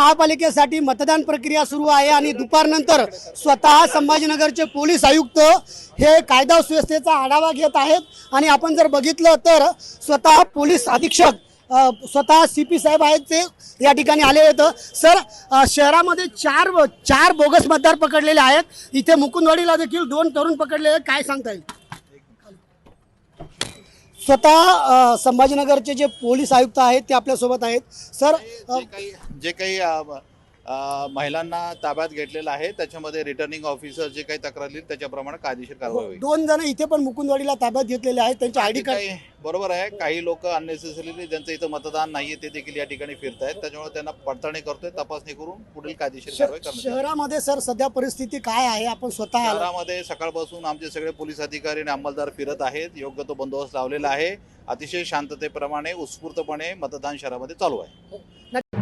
महापालिकेसाठी मतदान प्रक्रिया सुरू आहे आणि दुपारनंतर स्वतः संभाजीनगरचे पोलीस आयुक्त हे कायदा सुव्यवस्थेचा आढावा घेत आहेत आणि आपण जर बघितलं तर स्वतः पोलीस अधीक्षक स्वतः CP साहेब आहेत ते या ठिकाणी आले आहेत। सर, शहरामध्ये चार बोगस मतदार पकडलेले आहेत, इथे मुकुंदवाडीला देखील 2 तरुण पकडलेले आहेत, काय सांगता येईल? स्वतः संभाजीनगरचे जे पोलीस आयुक्त आहेत ते आपल्यासोबत आहेत। सर, जे काही महिलांना ताब्यात घेतलेलं आहे त्याच्यामध्ये रिटर्निंग ऑफिसर जे काही तक्रार येईल त्याच्याप्रमाणे कायदेशीर कारवाई होईल। 2 जण इथे पण मुकुंदवाडीला ताब्यात घेतलेले आहेत, त्यांचे ID कार्ड बरोबर आहे। काही लोक अननेसेसरीली ज्यांचं इथं मतदान नाहीये ते देखील या ठिकाणी फिरतायत, त्याच्यामुळे त्यांना पडताळणी करतोय, तपासणी करून पुढील कायदेशीर कारवाई करण्यात येईल। शहरामध्ये सर सध्या परिस्थिती काय आहे? आपण स्वतः शहरामध्ये सकाळपासून आमचे सगळे पोलीस अधिकारी आणि अंमलदार फिरत आहेत, योग्य तो बंदोबस्त लावलेला आहे, अतिशय शांततेप्रमाणे उत्स्फूर्तपणे मतदान शहरामध्ये चालू आहे।